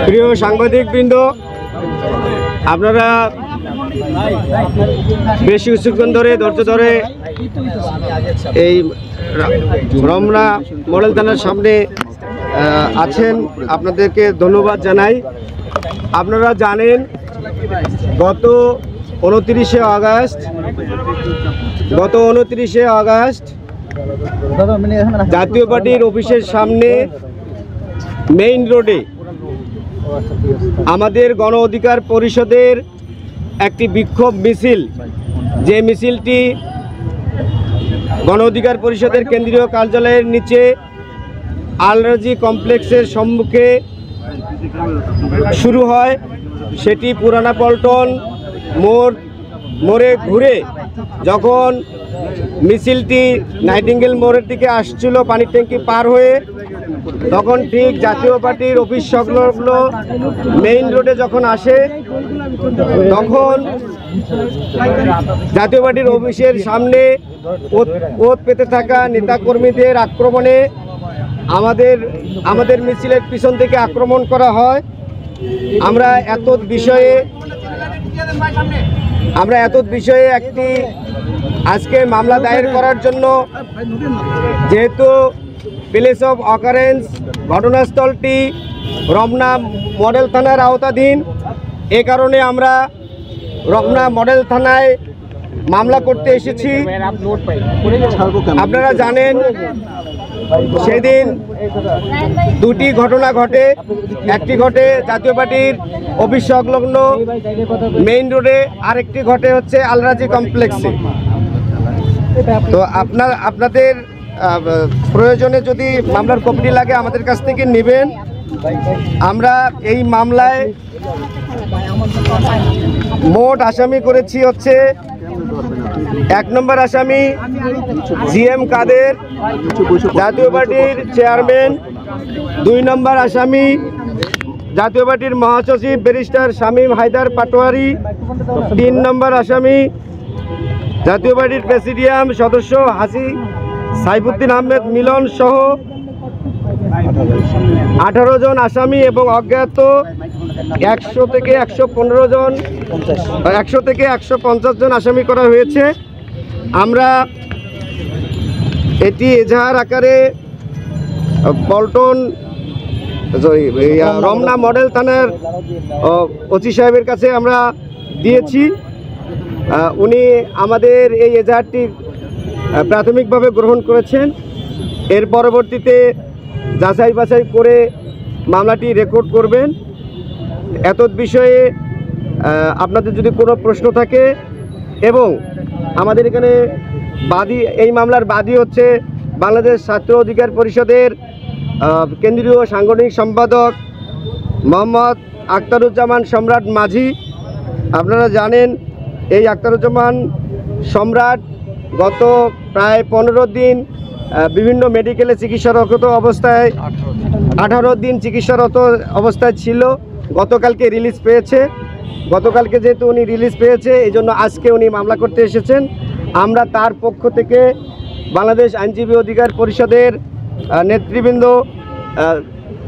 প্রিয় সাংবাদিকবৃন্দ, আপনারা বেশ কিছুক্ষণ ধরে ধৈর্য ধরে এই রমনা মডেল থানার সামনে আছেন, আপনাদেরকে ধন্যবাদ জানাই। আপনারা জানেন গত 29শে আগস্ট জাতীয় পার্টির অফিসের সামনে মেইন রোডে আমাদের গণ অধিকার পরিষদের একটি বিক্ষোভ মিছিল, যে মিছিলটি গণ অধিকার পরিষদের কেন্দ্রীয় কার্যালয়ের নিচে আলরাজি কমপ্লেক্সের সম্মুখে শুরু হয়, সেটি পুরানা পল্টন মোড়ে ঘুরে যখন মিছিলটি নাইটিঙ্গেল মোড়ের দিকে আসছিল পানির ট্যাঙ্কি পার হয়ে, তখন ঠিক জাতীয় পার্টির অফিস সংলগ্ন মেইন রোডে যখন আসে, তখন জাতীয় পার্টির অফিসের সামনে ওত পেতে থাকা নেতাকর্মীদের আক্রমণে আমাদের মিছিলের পিছন থেকে আক্রমণ করা হয়। আমরা এত বিষয়ে একটি আজকে মামলা দায়ের করার জন্য, যেহেতু প্লেস অফ অকারেন্স ঘটনাস্থলটি রমনা মডেল থানার আওতাধীন, এ কারণে আমরা রমনা মডেল থানায় মামলা করতে এসেছি। আপনারা জানেন সেদিন দুটি ঘটনা ঘটে, একটি ঘটে জাতীয় পার্টির অফিস সংলগ্ন মেইন রোডে, আরেকটি ঘটে হচ্ছে আলরাজি কমপ্লেক্সে। তো আপনাদের প্রয়োজনে যদি মামলার কপিটি লাগে আমাদের কাছ থেকে নেবেন। আমরা এই মামলায় মোট আসামি করেছি হচ্ছে 1 নম্বর আসামি জিএম কাদের, জাতীয় পার্টির চেয়ারম্যান। 2 নম্বর আসামি জাতীয় পার্টির মহাসচিব ব্যারিস্টার শামীম হায়দার পাটোয়ারি। 3 নম্বর আসামি জাতীয় পার্টির প্রেসিডিয়াম সদস্য হাসি সাইফুদ্দিন আহমেদ মিলন সহ 18 জন আসামি এবং অজ্ঞাত 100 থেকে 150 জন আসামি করা হয়েছে। আমরা এটি এজাহার আকারে রমনা মডেল থানার ওসি সাহেবের কাছে আমরা দিয়েছি। উনি আমাদের এই এজাহারটি প্রাথমিকভাবে গ্রহণ করেছেন। এর পরবর্তীতে যাচাই বাছাই করে মামলাটি রেকর্ড করবেন। এতদ বিষয়ে আপনাদের যদি কোনো প্রশ্ন থাকে, এবং আমাদের এখানে এই মামলার বাদী হচ্ছে বাংলাদেশ ছাত্র অধিকার পরিষদের কেন্দ্রীয় সাংগঠনিক সম্পাদক মোহাম্মদ আখতারুজ্জামান সম্রাট মাঝি। আপনারা জানেন এই আখতারুজ্জামান সম্রাট গত প্রায় 15 দিন বিভিন্ন মেডিকেলে চিকিৎসারত অবস্থায় 18 দিন চিকিৎসারত অবস্থায় ছিল। গতকালকে রিলিজ পেয়েছে। গতকালকে যেহেতু উনি রিলিজ পেয়েছে, এই জন্য আজকে উনি মামলা করতে এসেছেন। আমরা তার পক্ষ থেকে বাংলাদেশ আইনজীবী অধিকার পরিষদের নেতৃবৃন্দ,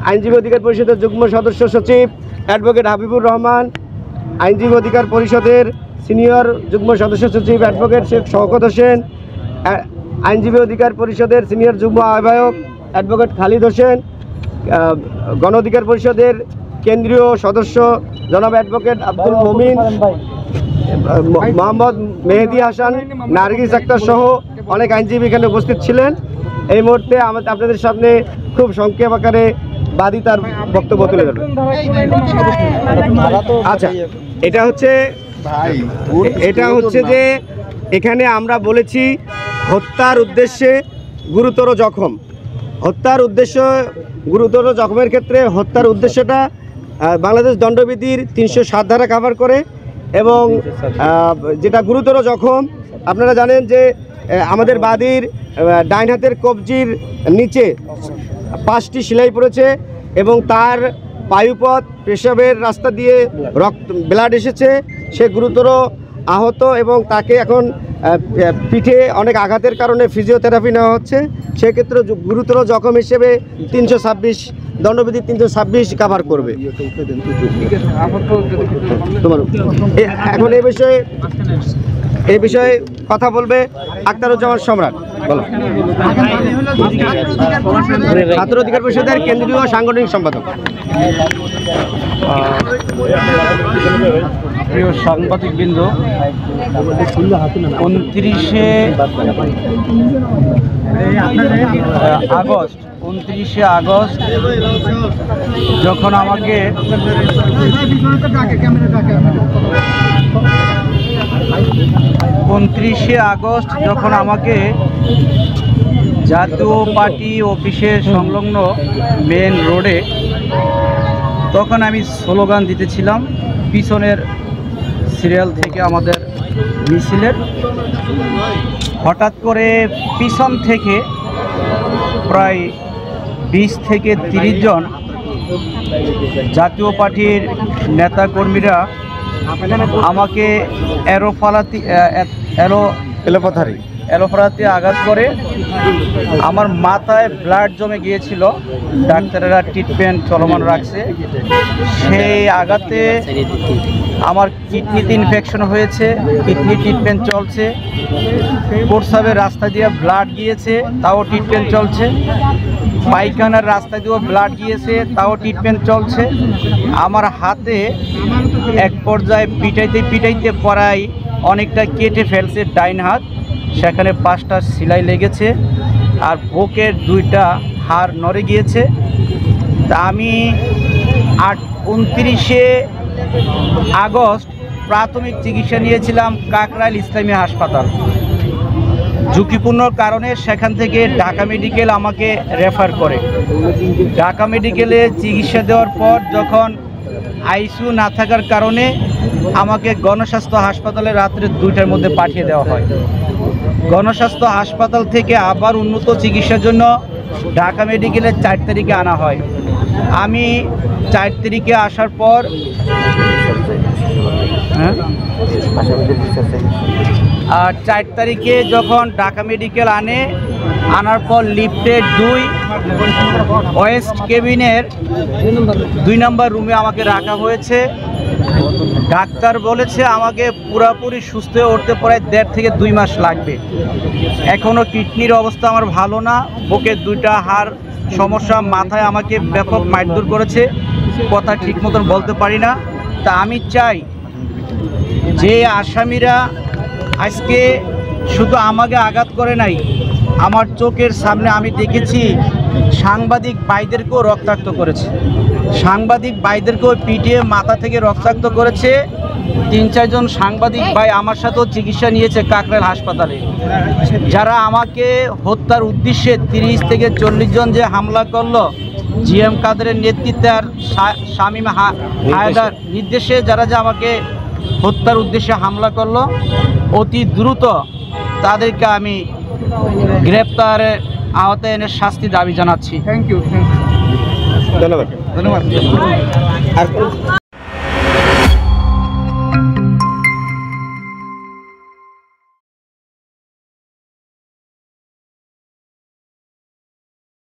আইনজীবী অধিকার পরিষদের যুগ্ম সদস্য সচিব অ্যাডভোকেট হাবিবুর রহমান, আইনজীবী অধিকার পরিষদের সিনিয়র যুগ্ম সদস্য সচিব অ্যাডভোকেট শেখ শওকত হোসেন, আইনজীবী অধিকার পরিষদের সিনিয়র যুগ্ম আহ্বায়ক অ্যাডভোকেট খালিদ হোসেন, গণ অধিকার পরিষদের কেন্দ্রীয় সদস্য জনাব অ্যাডভোকেট আব্দুল মমিন, মোহাম্মদ মেহেদি হাসান, নার্গিস আক্তার সহ অনেক আইনজীবী এখানে উপস্থিত ছিলেন। এই মুহূর্তে আপনাদের সামনে খুব সংক্ষেপ আকারে বাদী তার বক্তব্য তুলে ধরবেন। আচ্ছা, এটা হচ্ছে যে এখানে আমরা বলেছি হত্যার উদ্দেশ্যে গুরুতর জখম। গুরুতর জখমের ক্ষেত্রে হত্যার উদ্দেশ্যটা বাংলাদেশ দণ্ডবিধির 307 ধারা কভার করে, এবং যেটা গুরুতর জখম, আপনারা জানেন যে আমাদের বাদীর ডাইন হাতের কবজির নিচে 5টি সেলাই পড়েছে, এবং তার পায়ুপথ পেশাবের রাস্তা দিয়ে ব্লাড এসেছে। সে গুরুতর আহত, এবং তাকে এখন পিঠে অনেক আঘাতের কারণে ফিজিওথেরাপি নেওয়া হচ্ছে। সেক্ষেত্রে গুরুতর জখম হিসেবে 326 দণ্ডবিধি 326 কভার করবে। এখন এই বিষয়ে কথা বলবে আখতারুজ্জামান সম্রাট। বলো। ছাত্র অধিকার পরিষদের কেন্দ্রীয় সাংগঠনিক সম্পাদক। প্রিয় সাংবাদিকবৃন্দ, 29শে আগস্ট যখন আমাকে জাতীয় পার্টি অফিসের সংলগ্ন মেন রোডে তখন আমি স্লোগান দিতেছিলাম পিছনের সিরিয়াল থেকে আমাদের মিছিলের। হঠাৎ করে পিছন থেকে প্রায় 20 থেকে 30 জন জাতীয় পার্টির নেতাকর্মীরা আমাকে এলোপাথারি আঘাত করে। আমার মাথায় ব্লাড জমে গিয়েছিল, ডাক্তারেরা ট্রিটমেন্ট চলমান রাখছে। সেই আঘাতে আমার কিডনিতে ইনফেকশন হয়েছে, কিডনি ট্রিটমেন্ট চলছে। প্রস্রাবের রাস্তা দিয়ে ব্লাড গিয়েছে, তাও ট্রিটমেন্ট চলছে। পায়খানার রাস্তা দিয়েও ব্লাড গিয়েছে, তাও ট্রিটমেন্ট চলছে। আমার হাতে এক পর্যায়ে পিটাইতে পড়ায় অনেকটা কেটে ফেলছে ডাইন হাত, সেখানে 5টা সেলাই লেগেছে, আর বুকের 2টা হাড় নড়ে গিয়েছে। তা আমি 29শে আগস্ট প্রাথমিক চিকিৎসা নিয়েছিলাম কাকরাইল ইসলামী হাসপাতাল। ঝুঁকিপূর্ণ কারণে সেখান থেকে ঢাকা মেডিকেল আমাকে রেফার করে। ঢাকা মেডিকেলে চিকিৎসা দেওয়ার পর যখন আইসিইউ না থাকার কারণে আমাকে গণস্বাস্থ্য হাসপাতালে রাত্রে 2টার মধ্যে পাঠিয়ে দেওয়া হয়। গণস্বাস্থ্য হাসপাতাল থেকে আবার উন্নত চিকিৎসার জন্য ঢাকা মেডিকেলে 4 তারিখে আনা হয়। আমি 4 তারিখে আসার পর আর 4 তারিখে যখন ঢাকা মেডিকেল আনার পর লিফটের 2 ওয়েস্ট কেবিনের 2 নম্বর রুমে আমাকে রাখা হয়েছে। ডাক্তার বলেছে আমাকে পুরোপুরি সুস্থ হয়ে উঠতে প্রায় 1.5 থেকে 2 মাস লাগবে। এখনও কিডনির অবস্থা আমার ভালো না, বুকের 2টা হাড় সমস্যা, মাথায় আমাকে ব্যাপক মারধর করেছে, কথা ঠিক মতন বলতে পারি না। তা আমি চাই যে আসামিরা আজকে শুধু আমাকে আঘাত করে নাই, আমার চোখের সামনে আমি দেখেছি সাংবাদিক ভাইদেরকেও রক্তাক্ত করেছে, সাংবাদিক ভাইদেরকেও পিটিয়ে মাথা থেকে রক্তাক্ত করেছে। 3-4 জন সাংবাদিক ভাই আমার সাথেও চিকিৎসা নিয়েছে কাকরাইল হাসপাতালে। যারা আমাকে হত্যার উদ্দেশ্যে 30 থেকে 40 জন যে হামলা করলো, জিএম কাদেরের নেতৃত্বে আর শামীম হায়দার নির্দেশে যারা যে আমাকে হত্যার উদ্দেশ্যে হামলা করলো, অতি দ্রুত তাদেরকে আমি গ্রেপ্তারের আওতায় এনে শাস্তি দাবি জানাচ্ছি। ধন্যবাদ।